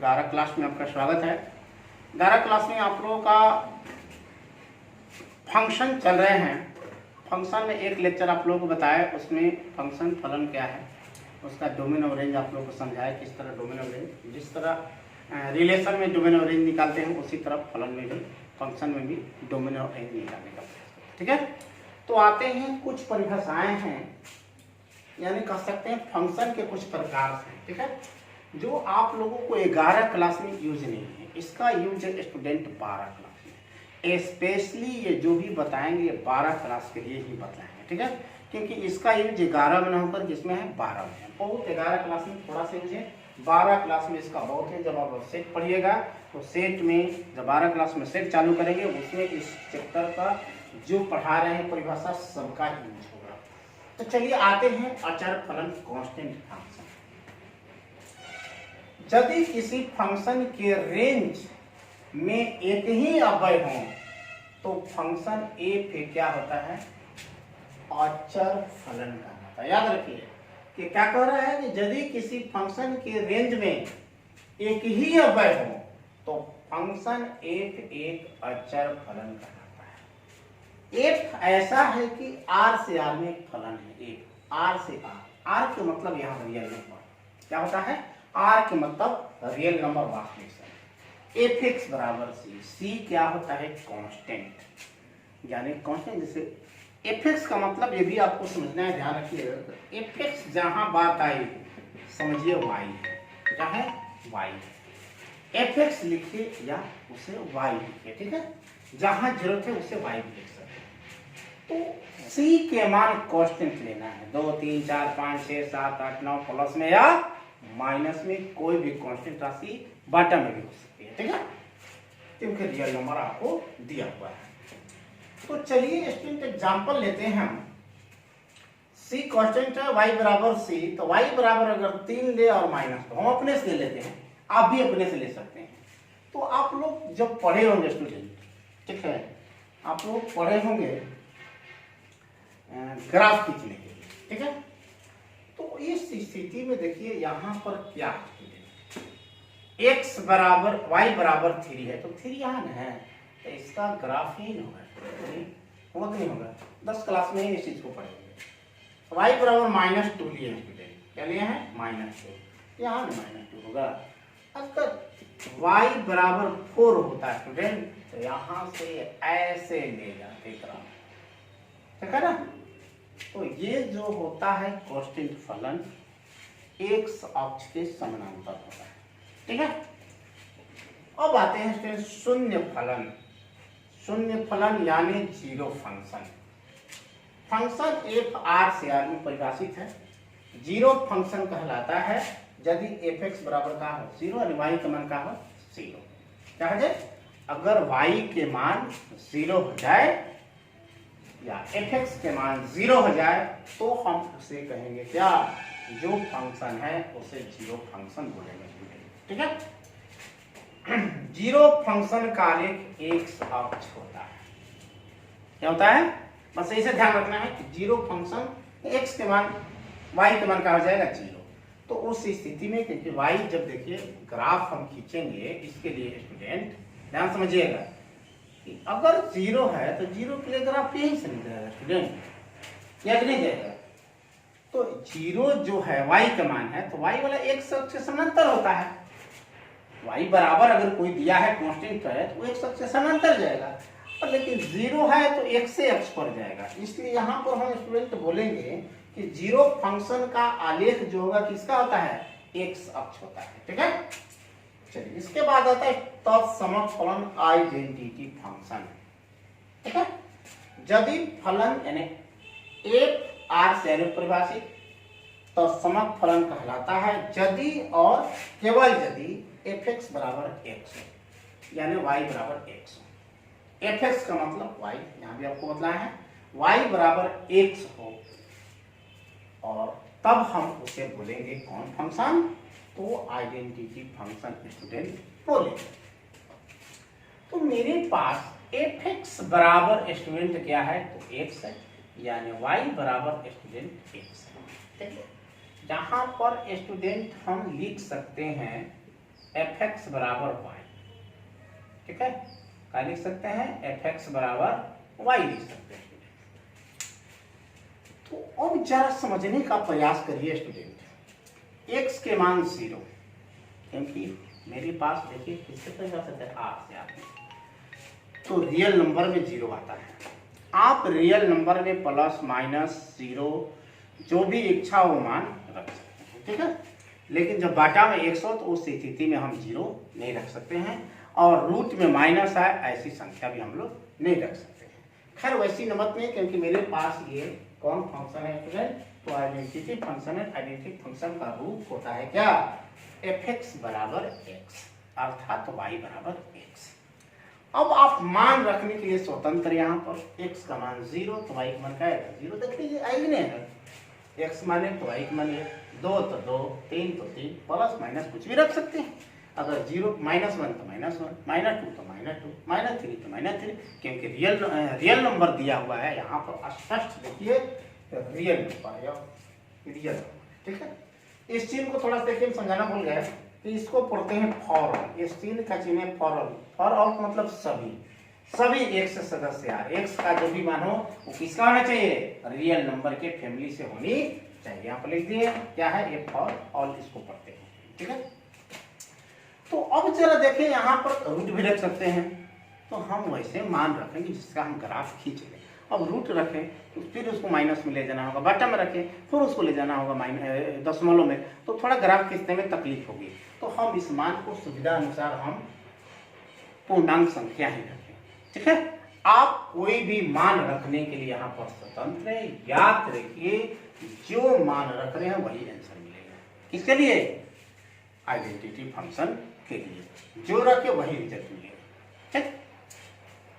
11 class में आपका स्वागत है। 11 क्लास में आप लोगों का फंक्शन चल रहे हैं। फंक्शन में एक लेक्चर आप लोगों को बताया, उसमें फंक्शन फलन क्या है, उसका डोमेन और रेंज आप लोगों को समझाया, किस तरह डोमेन और रेंज, जिस तरह रिलेशन में डोमेन और रेंज निकालते हैं उसी तरह फलन में भी, फंक्शन में भी डोमेन और रेंज निकालने का प्रयास। ठीक है, तो आते हैं कुछ परिभाषाएं हैं, यानी कह सकते हैं फंक्शन के कुछ प्रकार हैं। ठीक है, जो आप लोगों को 11 क्लास में यूज नहीं है, इसका यूज है स्टूडेंट 12 क्लास में। स्पेशली ये जो भी बताएंगे ये 12 क्लास के लिए ही बताएंगे। ठीक है, क्योंकि इसका यूज 11 में ना होकर किसमें है, 12 में है। बहुत 11 क्लास में थोड़ा सा यूज है, 12 क्लास में इसका बहुत है। जब आप सेट पढ़िएगा तो सेट में जब 12 क्लास में सेट चालू करेंगे उसमें इस चैप्टर का जो पढ़ा रहे हैं परिभाषा सबका यूज होगा। तो चलिए आते हैं अचर फलन कांस्टेंट फंक्शन। यदि किसी फंक्शन के रेंज में एक ही अवयव हो तो फंक्शन एफ क्या होता है, अचर फलन का होता है। याद रखिए कि क्या कह रहा है कि यदि किसी फंक्शन के रेंज में एक ही अवयव हो तो फंक्शन एफ एक अचर फलन कहलाता है। एफ ऐसा है कि आर से आर में एक फलन है। एफ आर से आर, आर के मतलब यहाँ रियल नंबर क्या होता है, आर के मतलब रियल नंबर वास्तविक संख्या। एफ एक्स बराबर सी, सी क्या होता है, कांस्टेंट, यानी कांस्टेंट। जैसे एफ एक्स का मतलब ये भी आपको समझना है, ध्यान रखिएगा। एफ एक्स जहां बात आई समझिए वाई है, क्या है वाई। एफ एक्स लिखिए या उसे वाई लिखिए। ठीक है, जहां जरूरत है उसे वाई भी लिख सकते। तो सी के मान कांस्टेंट लेना है, 2 3 4 5 6 7 8 9 प्लस में या माइनस में कोई भी कांस्टेंट राशि बॉटम में भी हो सकती है। ठीक है, क्योंकि रियल नंबर आपको दिया हुआ है। तो चलिए स्टूडेंट एग्जांपल लेते हैं हम। सी कांस्टेंट है, y बराबर सी, तो y बराबर अगर 3 ले और माइनस तो हम अपने से ले लेते हैं, आप भी अपने से ले सकते हैं। तो आप लोग जब पढ़े होंगे स्टूडेंट, ठीक है, आप लोग पढ़े होंगे ग्राफ खींचने के लिए। ठीक है, तो इस स्थिति में देखिए यहाँ पर क्या है, x बराबर y बराबर 3 है, तो 3 यहाँ है, तो इसका ग्राफ ही नहीं होगा, नहीं होगा। 10 क्लास में ही इस चीज को पढ़ेंगे। y बराबर -2 लिए स्टूडेंट, क्या लिए हैं, -2, यहाँ -2 होगा। अगर y बराबर 4 होता है स्टूडेंट, तो यहाँ से ऐसे ले जाते ग्राफ, ठीक है ना। तो ये जो होता है कांस्टेंट फलन एक्स अक्ष के समानांतर होता है। ठीक है, अब आते हैं शून्य फलन। शून्य फलन यानी zero function. Function F R से आर में परिभाषित है। जीरो फंक्शन कहलाता है यदि एफ एक्स बराबर का हो 0 और वाई का मान का हो 0। क्या हो जाए, अगर वाई के मान 0 हो जाए या एफ एक्स के मान 0 हो जाए तो हम उसे कहेंगे क्या, जो फंक्शन है उसे जीरो फंक्शन बोलेंगे। ठीक है, जीरो फंक्शन का आलेख एक्स अक्ष होता है। क्या होता है, बस इसे ध्यान रखना है कि जीरो फंक्शन एक्स के मान वाई के मान का हो जाएगा 0। तो उस स्थिति में क्योंकि वाई जब देखिए ग्राफ हम खींचेंगे, इसके लिए स्टूडेंट ध्यान समझिएगा, अगर 0 है तो 0 के लिए ग्राफ यही से नहीं जाएगा स्टूडेंट, या नहीं जाएगा। तो 0 जो है y का मान है, तो y वाला x अक्ष से समांतर होता है। y बराबर अगर कोई दिया है कांस्टेंट है तो x अक्ष से समांतर जाएगा, और लेकिन 0 है तो x से अक्ष पर जाएगा। इसलिए यहाँ पर हम स्टूडेंट बोलेंगे कि जीरो फंक्शन का आलेख जो होगा किसका होता है, x अक्ष होता है। ठीक है, चलिए इसके बाद आता है तत्सम फलन आइडेंटिटी फंक्शन। ठीक है, यदि फलन यानी एफ आर से परिभाषित तत्सम फलन कहलाता है यदि और केवल यदि एफ एक्स बराबर एक्स हो, यानी वाई बराबर एक्स हो। एफ एक्स का मतलब वाई, यहाँ भी आपको बताया है, वाई बराबर एक्स हो, और तब हम उसे बोलेंगे कौन फंक्शन, तो आइडेंटिटी फंक्शन स्टूडेंट बोले। तो मेरे पास एफ एक्स बराबर स्टूडेंट क्या है, तो एक्स है, यानी वाई बराबर स्टूडेंट एक्स है। ठीक है, जहां पर स्टूडेंट हम लिख सकते हैं एफ एक्स बराबर वाई, ठीक है, क्या लिख सकते हैं, एफ एक्स बराबर वाई लिख सकते हैं। तो अब जरा समझने का प्रयास करिए स्टूडेंट, एक्स के मान 0, क्योंकि मेरे पास देखिए किससे तो जा सकते हैं, आर से आते हैं, तो रियल नंबर में 0 आता है। आप रियल नंबर में प्लस माइनस 0 जो भी इच्छा हो मान रख सकते हैं, ठीक है, लेकिन जब बाटा में 100 तो उस स्थिति में हम 0 नहीं रख सकते हैं, और रूट में माइनस आए ऐसी संख्या भी हम लोग नहीं रख सकते हैं। खैर वैसी नमत नहीं, क्योंकि मेरे पास ये कौन फंक्शन है स्टूडेंट, तो आइडेंटिटी फंक्शन है। आइडेंटिटी फंक्शन का रूप होता है क्या, एफ एक्स बराबर एक्स, अर्थात वाई बराबर एक्स। अब आप मान रखने के लिए स्वतंत्र, यहाँ पर x का मान 0 तो y का मान क्या है 0, देख लीजिए आइगने है, x माने तो y का मान 2 तो 2, 3 तो 3, प्लस माइनस कुछ भी रख सकते हैं। अगर 0 -1 तो -1, -2 तो -2, -3 तो -3, क्योंकि रियल नंबर दिया हुआ है यहाँ पर स्पष्ट देखिए, रियल नंबर या रियल नंबर, ठीक है। इस चीज को थोड़ा सा देखिए समझाना भूल गए, तो इसको पढ़ते हैं फॉर ऑल, इस चीज का चिन्ह है फॉर ऑल। फॉर ऑल मतलब सभी एक्स सदस्य यार, एक्स का जो भी मान हो वो किसका होना चाहिए, रियल नंबर के फैमिली से होनी चाहिए। यहाँ पर लिख दिए क्या है, ये फॉर ऑल, इसको पढ़ते हैं, ठीक है। तो अब जरा देखें, यहाँ पर रूट भी रख सकते हैं, तो हम वैसे मान रखेंगे जिसका हम ग्राफ खींच लें। अब रूट रखें तो फिर उसको माइनस में ले जाना होगा, बटा में रखें फिर उसको ले जाना होगा दशमलव में, तो थोड़ा ग्राफ खींचने में तकलीफ होगी। तो हम इस मान को सुविधा अनुसार हम पूर्णांक संख्या ही रखें, ठीक है। आप कोई भी मान रखने के लिए यहाँ पर स्वतंत्र है, याद रखिए जो मान रख रहे हैं वही आंसर मिलेगा। किसके लिए, आइडेंटिटी फंक्शन के लिए, जो रखे वही रिजल्ट मिलेगा, ठीक।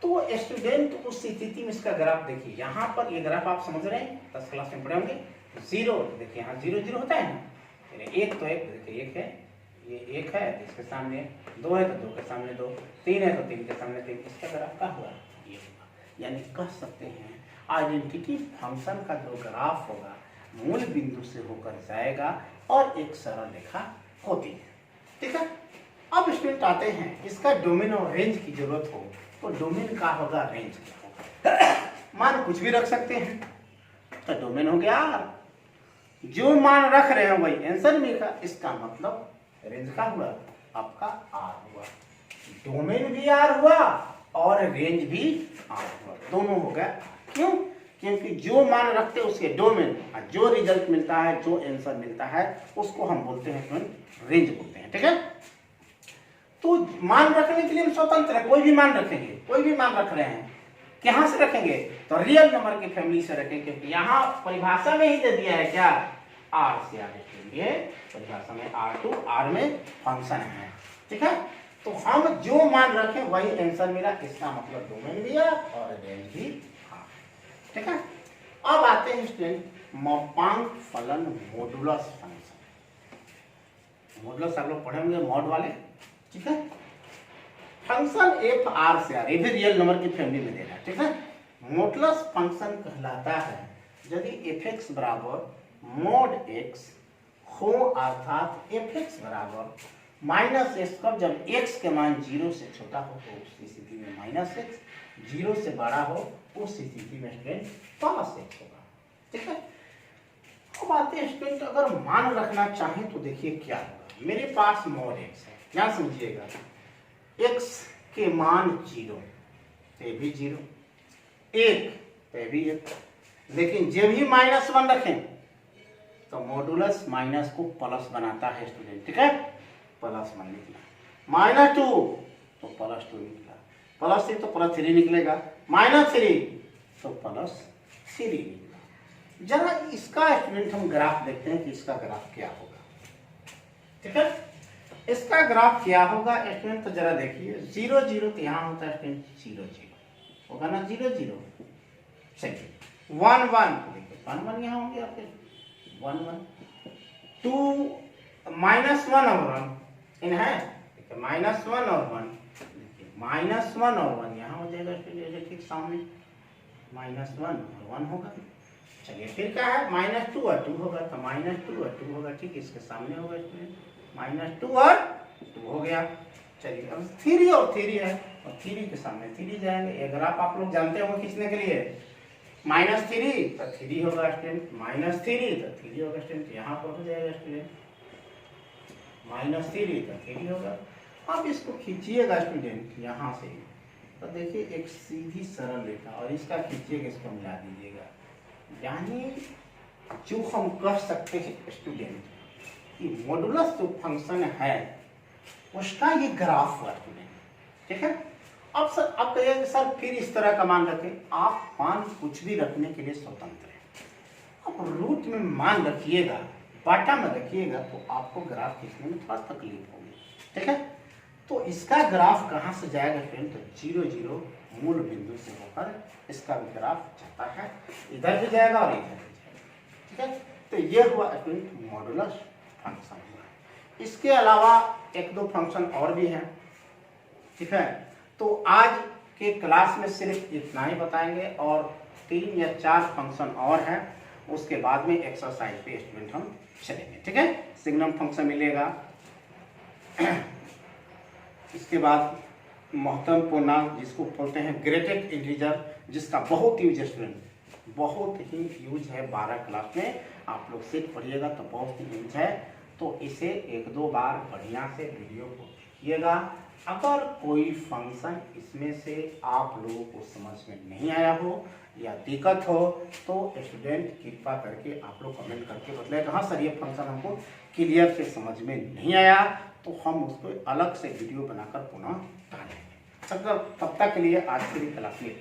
तो स्टूडेंट उस स्थिति में इसका ग्राफ देखिए, यहाँ पर ये ग्राफ आप समझ रहे हैं, 10 क्लास में पढ़े होंगे। 0 देखिए यहाँ 0 0 होता है ना, 1 तो 1 देखिए 1 है, ये 1 है इसके सामने 2 है तो 2 के सामने 2, 3 है तो 3 के सामने 3, इसका ग्राफ क्या हुआ, ये होगा। यानी कह सकते हैं आइडेंटिटी फंक्शन का जो ग्राफ होगा मूल बिंदु से होकर जाएगा और एक सरल रेखा होती है, ठीक है। अब स्टूडेंट आते हैं, इसका डोमेन और रेंज की जरूरत हो तो डोमेन का होगा, रेंज क्या होगा, मान कुछ भी रख सकते हैं, तो डोमेन हो गया आर, जो मान रख रहे हैं वही आंसर मिलेगा, इसका मतलब रेंज का हुआ आपका आर हुआ, डोमेन भी आर हुआ और रेंज भी आर हुआ, दोनों हो गया। क्यों, क्योंकि जो मान रखते हैं उसके डोमेन, जो रिजल्ट मिलता है, जो आंसर मिलता है उसको हम बोलते हैं रेंज बोलते हैं, ठीक है। तो मान रखने के लिए हम स्वतंत्र है, कोई भी मान रखेंगे, कोई भी मान रख रहे हैं, कहां से रखेंगे, तो रियल नंबर की फैमिली से रखेंगे, क्योंकि यहाँ परिभाषा में ही दे दिया है क्या, आर से आगे ये परिभाषा में R2 R में फंक्शन है, ठीक है। तो हम जो मान रखें वही आंसर मिला, इसका मतलब डोमेन भी है और रेंज भी, ठीक है। अब आते हैं स्टूडेंट मापांक फलन मॉडुलस फंक्शन, मॉडुलस आप लोग पढ़े होंगे मॉड वाले, ठीक है। फंक्शन एफ आर से आर, ये भी रियल नंबर की फैमिली में देना है, ठीक है। मॉडुलस फंक्शन कहलाता है यदि एफ एक्स बराबर मोड एक्स हो, अर्थात एफ एक्स बराबर माइनस एक्स, कब, जब एक्स के मान 0 से छोटा हो तो उस स्थिति में माइनस एक्स, 0 से बड़ा हो उस स्थिति में स्टूडेंट प्लस एक्स होगा, ठीक है। अब आते हैं स्टूडेंट, अगर मान रखना चाहें तो देखिए क्या होगा, मेरे पास मोड एक्स है, यहाँ समझिएगा, x के मान 0 तो भी 0, 1 तो भी 1, लेकिन जब भी -1 रखें तो मॉडुलस माइनस को प्लस बनाता है स्टूडेंट, ठीक है, +1 निकला, -2 तो +2 निकला, +3 तो +3 निकलेगा, -3 तो +3 निकला। जरा इसका स्टूडेंट हम ग्राफ देखते हैं कि इसका ग्राफ क्या होगा, ठीक है। इसका ग्राफ क्या होगा स्टूडेंट, तो जरा देखिए 0 0 तो यहाँ होता है स्टूडेंट 0 0 होगा ना, 0 0 चलिए 1 1 देखिए 1 1 यहाँ होंगे आपके 1 1 2 -1 और 1 इन है, -1 और 1, -1 और 1 यहाँ हो जाएगा ठीक सामने, -1 और 1 होगा। चलिए फिर क्या है, -2 और 2 होगा, तो -2 और 2 होगा, ठीक इसके सामने होगा इसमें -2 और 2 हो गया। चलिए अब 3 और 3 है और 3 के सामने 3 जाएंगे। ये ग्राफ आप लोग जानते होंगे खींचने के लिए -3 तो 3 होगा स्टूडेंट, -3 तो 3 होगा स्टूडेंट, यहाँ पर हो जाएगा स्टूडेंट -3 तो 3 होगा। आप इसको खींचिएगा स्टूडेंट यहाँ से, तो देखिए एक सीधी सरल रेखा और इसका खींचिएगा, इसको मिला दीजिएगा। यानी जो हम कह सकते हैं स्टूडेंट कि मॉडुलस जो फंक्शन है उसका ये ग्राफ हुआ स्टूडेंट, ठीक है। अब सर आप कहिएगा सर फिर इस तरह का मान रखें, आप मान कुछ भी रखने के लिए स्वतंत्र है। अब रूट में मान रखिएगा, बाटा में रखिएगा तो आपको ग्राफ खींचने में थोड़ा तकलीफ होगी, ठीक है। तो इसका ग्राफ कहाँ से जाएगा फ्रेंड, तो 0 0 मूल बिंदु से होकर इसका भी ग्राफ जाता है, इधर भी जाएगा और इधर भी जाएगा, ठीक है। तो ये हुआ फ्रेंड मॉडुलस फंक्शन हुआ। इसके अलावा 1-2 फंक्शन और भी हैं, ठीक है। तो आज के क्लास में सिर्फ इतना ही बताएंगे और 3 या 4 फंक्शन और हैं, उसके बाद में एक्सरसाइज पे स्टूडेंट हम चलेंगे, ठीक है। सिग्नम फंक्शन मिलेगा, इसके बाद महत्वपूर्ण पूर्णांक जिसको बोलते हैं ग्रेटेड इंटीजर, जिसका बहुत यूज है स्टूडेंट, बहुत ही यूज है 12 क्लास में, आप लोग सिर्फ पढ़िएगा तो बहुत ही यूज है। तो इसे 1-2 बार बढ़िया से वीडियो को देखिएगा। अगर कोई फंक्शन इसमें से आप लोगों को समझ में नहीं आया हो या दिक्कत हो तो स्टूडेंट कृपा करके आप लोग कमेंट करके बताइएगा हाँ सर ये फंक्शन हमको क्लियर से समझ में नहीं आया, तो हम उसको अलग से वीडियो बनाकर पुनः डालेंगे। तब तक के लिए आज के लिए क्लास में